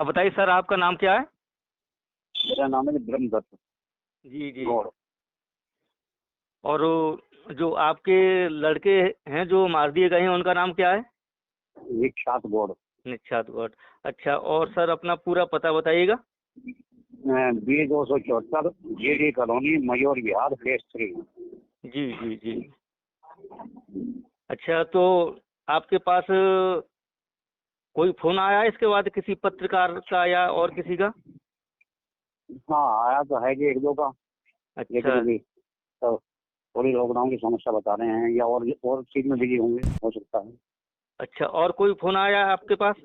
अब बताइए सर, आपका नाम क्या है? मेरा नाम है ब्रह्मदत्त जी जी। गौड़। और जो आपके लड़के हैं जो मार दिए गए हैं, उनका नाम क्या है? विख्यात गौड़। निक्षात गौड़। अच्छा, और सर अपना पूरा पता बताइएगा। B 274 GD colony, Mayur Vihar, phase 3। जी जी जी। अच्छा, तो आपके पास कोई फोन आया है इसके बाद किसी पत्रकार का या और किसी का? हाँ, आया तो है कि एक दो का, लेकिन अच्छा अभी तो थोड़ी लॉकडाउन की समस्या बता रहे हैं, या और चीज में बिजी होंगे, हो सकता है। अच्छा, और कोई फोन आया है आपके पास?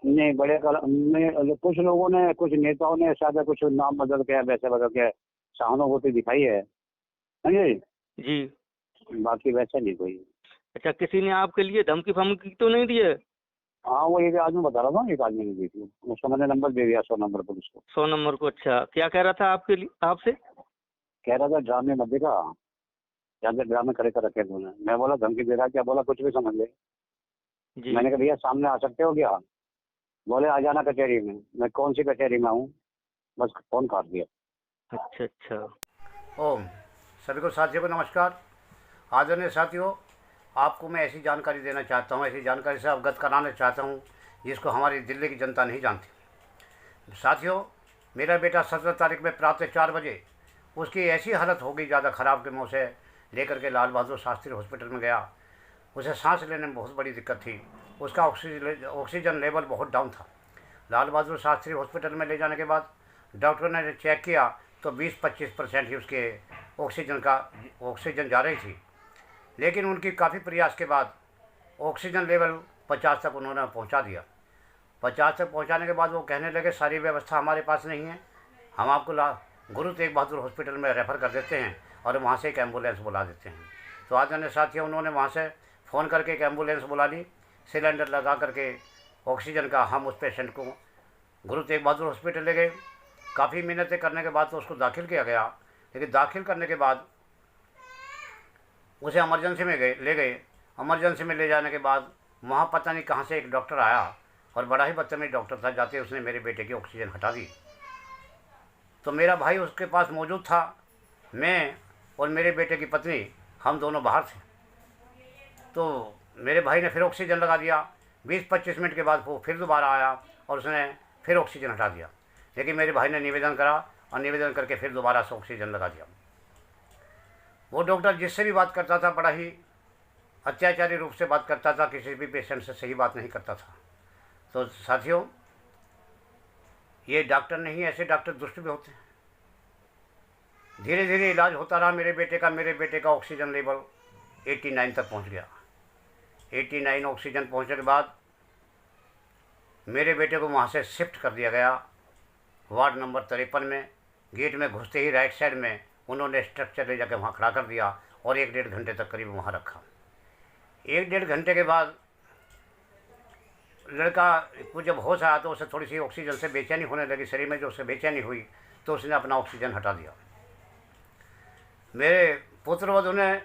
नहीं, में कुछ लोगों ने, कुछ नेताओं ने शायद कुछ नाम बदल के, वैसे बदल के सहानुभूति दिखाई है, समझे? जी। बाकी वैसा नहीं कोई। अच्छा, किसी ने आपके लिए धमकी फमकी तो नहीं दी है? हाँ, वो एक आदमी बता रहा था, एक आदमी ने दी थी, उसको मैंने नंबर दे दिया, 100 नंबर पुलिस को। 100 नंबर को? अच्छा, क्या कह रहा था आपके लिए, आपसे? कह रहा था ड्रामे मत देखा, ज्यादा ड्रामे करे कर रखे तूने। मैं बोला धमकी दे रहा, क्या बोला कुछ भी समझ ले। जी। मैंने कहा भैया सामने आ सकते हो क्या? बोले आ जाना कचहरी में। मैं कौन सी कचहरी में हूँ, बस फोन काट दिया। अच्छा अच्छा। ओम। सभी को साथियों को नमस्कार। आदरणीय साथियों, आपको मैं ऐसी जानकारी देना चाहता हूँ, ऐसी जानकारी से अवगत कराना चाहता हूँ जिसको हमारी दिल्ली की जनता नहीं जानती। साथियों, मेरा बेटा 17 तारीख में प्रातः 4 बजे उसकी ऐसी हालत हो गई ज़्यादा ख़राब कि मैं उसे लेकर के लाल बहादुर शास्त्री हॉस्पिटल में गया। उसे सांस लेने में बहुत बड़ी दिक्कत थी, उसका ऑक्सीजन लेवल बहुत डाउन था। लाल बहादुर शास्त्री हॉस्पिटल में ले जाने के बाद डॉक्टर ने चेक किया तो 20-25% ही उसके ऑक्सीजन जा रही थी। लेकिन उनकी काफ़ी प्रयास के बाद ऑक्सीजन लेवल 50 तक उन्होंने पहुंचा दिया। 50 तक पहुंचाने के बाद वो कहने लगे सारी व्यवस्था हमारे पास नहीं है, हम आपको गुरु तेग बहादुर हॉस्पिटल में रेफ़र कर देते हैं और वहाँ से एक एम्बुलेंस बुला देते हैं। तो आदरणीय साथियों, उन्होंने वहाँ से फ़ोन करके एक एम्बुलेंस बुला ली, सिलेंडर लगा करके ऑक्सीजन का हम उस पेशेंट को गुरु तेग बहादुर हॉस्पिटल ले गए। काफ़ी मिन्नतें करने के बाद तो उसको दाखिल किया गया, लेकिन दाखिल करने के बाद उसे इमरजेंसी में ले गए। इमरजेंसी में ले जाने के बाद वहाँ पता नहीं कहाँ से एक डॉक्टर आया और बड़ा ही बदतमीज डॉक्टर था, जाते उसने मेरे बेटे की ऑक्सीजन हटा दी। तो मेरा भाई उसके पास मौजूद था, मैं और मेरे बेटे की पत्नी हम दोनों बाहर थे। तो मेरे भाई ने फिर ऑक्सीजन लगा दिया। 20-25 मिनट के बाद वो फिर दोबारा आया और उसने फिर ऑक्सीजन हटा दिया। लेकिन मेरे भाई ने निवेदन करा और निवेदन करके फिर दोबारा से ऑक्सीजन लगा दिया। वो डॉक्टर जिससे भी बात करता था बड़ा ही अत्याचारी रूप से बात करता था, किसी भी पेशेंट से सही बात नहीं करता था। तो साथियों, ये डॉक्टर नहीं, ऐसे डॉक्टर दुष्ट भी होते हैं। धीरे धीरे इलाज होता रहा मेरे बेटे का ऑक्सीजन लेवल 89 तक पहुंच गया। 89 ऑक्सीजन पहुंचने के बाद मेरे बेटे को वहाँ से शिफ्ट कर दिया गया वार्ड नंबर 53 में। गेट में घुसते ही राइट साइड में उन्होंने स्ट्रक्चर ले जाकर वहाँ खड़ा कर दिया और 1-1.5 घंटे तक करीब वहाँ रखा। 1-1.5 घंटे के बाद लड़का को जब होश आया तो उसे थोड़ी सी ऑक्सीजन से बेचैनी होने लगी शरीर में। जो उसे बेचैनी हुई तो उसने अपना ऑक्सीजन हटा दिया। मेरे पुत्रवधू ने,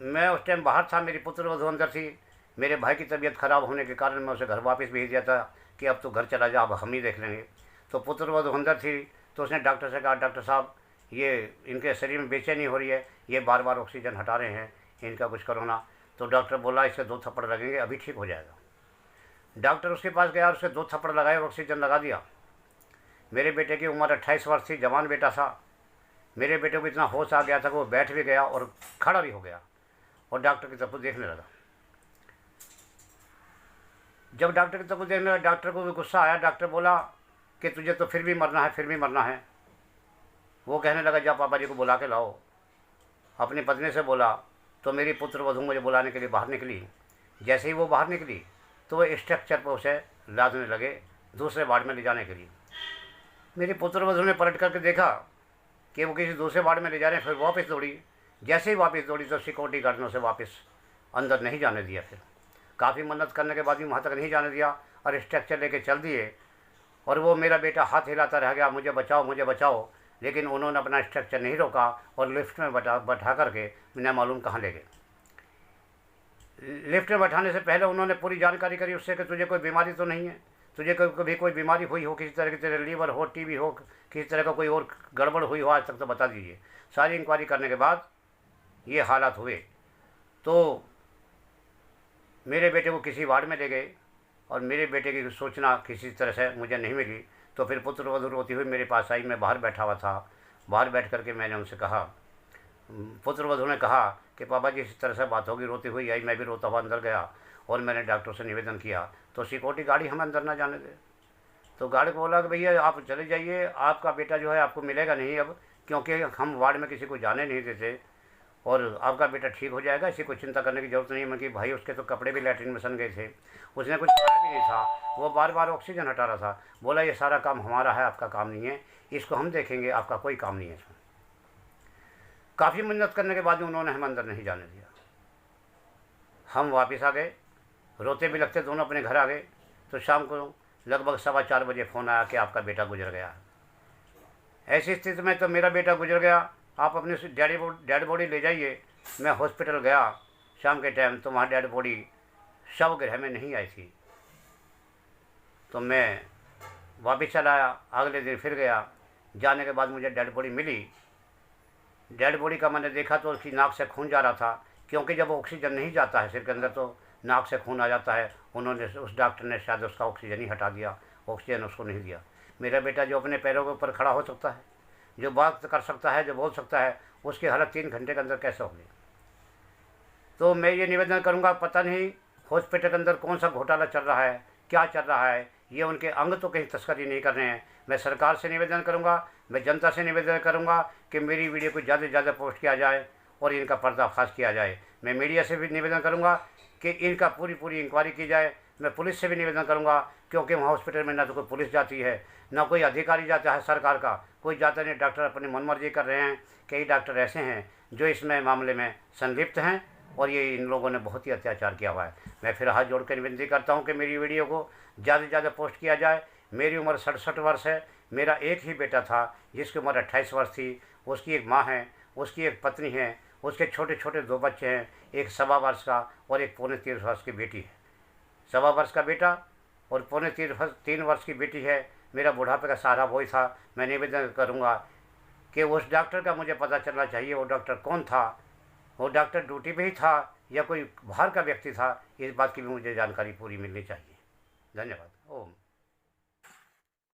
मैं उस टाइम बाहर था, मेरी पुत्रवधू अंदर थी। मेरे भाई की तबीयत ख़राब होने के कारण मैं उसे घर वापस भेज दिया था कि अब तो घर चला जा, अब हम ही देख लेंगे। तो पुत्रवधू अंदर थी तो उसने डॉक्टर से कहा, डॉक्टर साहब ये इनके शरीर में बेचैनी हो रही है, ये बार बार ऑक्सीजन हटा रहे हैं, इनका कुछ करो ना। तो डॉक्टर बोला इसे 2 थप्पड़ लगेंगे, अभी ठीक हो जाएगा। डॉक्टर उसके पास गया और उसे 2 थप्पड़ लगाए और ऑक्सीजन लगा दिया। मेरे बेटे की उम्र 28 वर्ष थी, जवान बेटा था। मेरे बेटे को इतना होश आ गया था कि वो बैठ भी गया और खड़ा भी हो गया और डॉक्टर की तरफ देखने लगा। जब डॉक्टर की तरफ देखने लगा, डॉक्टर को भी गुस्सा आया। डॉक्टर बोला कि तुझे तो फिर भी मरना है, फिर भी मरना है। वो कहने लगा जा पापा जी को बुला के लाओ। अपनी पत्नी से बोला तो मेरी पुत्रवधू मुझे बुलाने के लिए बाहर निकली। जैसे ही वो बाहर निकली तो वो स्ट्रक्चर पर उसे लादने लगे दूसरे वार्ड में ले जाने के लिए। मेरी पुत्रवधू ने पलट करके देखा कि वो किसी दूसरे वार्ड में ले जा रहे हैं, फिर वापस दौड़ी। जैसे ही वापस दौड़ी तो सिक्योरिटी गार्ड ने उसे वापस अंदर नहीं जाने दिया। फिर काफ़ी मन्नत करने के बाद भी वहाँ तक नहीं जाने दिया और स्ट्रक्चर लेके चल दिए। और वो मेरा बेटा हाथ हिलाता रह गया, मुझे बचाओ मुझे बचाओ। लेकिन उन्होंने अपना स्ट्रक्चर नहीं रोका और लिफ्ट में बैठा करके बिना मालूम कहाँ ले गए। लिफ्ट में बैठाने से पहले उन्होंने पूरी जानकारी करी उससे कि तुझे कोई बीमारी तो नहीं है। तुझे कभी कोई बीमारी हुई हो, किसी तरह की तेरे लीवर हो, टीबी हो, किसी तरह का कोई और गड़बड़ हुई हो आज तक तो बता दीजिए। सारी इंक्वायरी करने के बाद ये हालात हुए तो मेरे बेटे को किसी वार्ड में ले गए और मेरे बेटे की सूचना किसी तरह से मुझे नहीं मिली। तो फिर पुत्र वधू रोती हुई मेरे पास आई। मैं बाहर बैठा हुआ था। बाहर बैठ करके मैंने उनसे कहा, पुत्र वधू ने कहा कि पापा जी इस तरह से बात होगी। रोती हुई आई। मैं भी रोता हुआ अंदर गया और मैंने डॉक्टर से निवेदन किया तो सिक्योरिटी गाड़ी हमें अंदर ना जाने दे। तो गार्ड को बोला कि भैया आप चले जाइए, आपका बेटा जो है आपको मिलेगा नहीं अब, क्योंकि हम वार्ड में किसी को जाने नहीं देते और आपका बेटा ठीक हो जाएगा, इसी को चिंता करने की ज़रूरत नहीं है। मैं कि भाई उसके तो कपड़े भी लैट्रिन में सन गए थे, उसने कुछ खाया भी नहीं था, वो बार बार ऑक्सीजन हटा रहा था। बोला ये सारा काम हमारा है, आपका काम नहीं है, इसको हम देखेंगे, आपका कोई काम नहीं है इसमें। काफ़ी मिन्नत करने के बाद उन्होंने हमें अंदर नहीं जाने दिया। हम वापस आ गए, रोते भी लगते दोनों अपने घर आ गए। तो शाम को लगभग 4:15 बजे फ़ोन आया कि आपका बेटा गुजर गया। ऐसी स्थिति में तो मेरा बेटा गुजर गया, आप अपनी डेड बॉडी ले जाइए। मैं हॉस्पिटल गया शाम के टाइम तो वहाँ डेड बॉडी शवगृह में नहीं आई थी। तो मैं वापस चला आया, अगले दिन फिर गया। जाने के बाद मुझे डेड बॉडी मिली। डेड बॉडी का मैंने देखा तो उसकी नाक से खून जा रहा था, क्योंकि जब ऑक्सीजन नहीं जाता है सिर के अंदर तो नाक से खून आ जाता है। उन्होंने, उस डॉक्टर ने शायद उसका ऑक्सीजन ही हटा दिया, ऑक्सीजन उसको नहीं दिया। मेरा बेटा जो अपने पैरों के ऊपर खड़ा हो सकता है, जो बात कर सकता है, जो बोल सकता है, उसकी हालत 3 घंटे के अंदर कैसे होगी। तो मैं ये निवेदन करूँगा, पता नहीं हॉस्पिटल के अंदर कौन सा घोटाला चल रहा है, क्या चल रहा है, ये उनके अंग तो कहीं तस्करी नहीं कर रहे हैं। मैं सरकार से निवेदन करूँगा, मैं जनता से निवेदन करूँगा कि मेरी वीडियो को ज़्यादा से ज़्यादा पोस्ट किया जाए और इनका पर्दाफाश किया जाए। मैं मीडिया से भी निवेदन करूँगा कि इनका पूरी इंक्वायरी की जाए। मैं पुलिस से भी निवेदन करूँगा, क्योंकि वहाँ हॉस्पिटल में ना तो कोई पुलिस जाती है, ना कोई अधिकारी जाता है सरकार का, कोई जाता नहीं। डॉक्टर अपनी मनमर्जी कर रहे हैं। कई डॉक्टर ऐसे हैं जो इसमें मामले में संलिप्त हैं और ये इन लोगों ने बहुत ही अत्याचार किया हुआ है। मैं फिर हाथ जोड़ कर विनती करता हूँ कि मेरी वीडियो को ज़्यादा से ज़्यादा पोस्ट किया जाए। मेरी उम्र 67 वर्ष है। मेरा एक ही बेटा था जिसकी उम्र 28 वर्ष थी। उसकी एक माँ है, उसकी एक पत्नी है, उसके छोटे छोटे 2 बच्चे हैं, एक 1.25 वर्ष का और एक 3.25 वर्ष की बेटी है। 1.25 वर्ष का बेटा और 3.25 वर्ष की बेटी है। मेरा बुढ़ापे का सहारा वही था। मैं निवेदन करूँगा कि उस डॉक्टर का मुझे पता चलना चाहिए, वो डॉक्टर कौन था, वो डॉक्टर ड्यूटी पे ही था या कोई बाहर का व्यक्ति था। इस बात की भी मुझे जानकारी पूरी मिलनी चाहिए। धन्यवाद। ओम।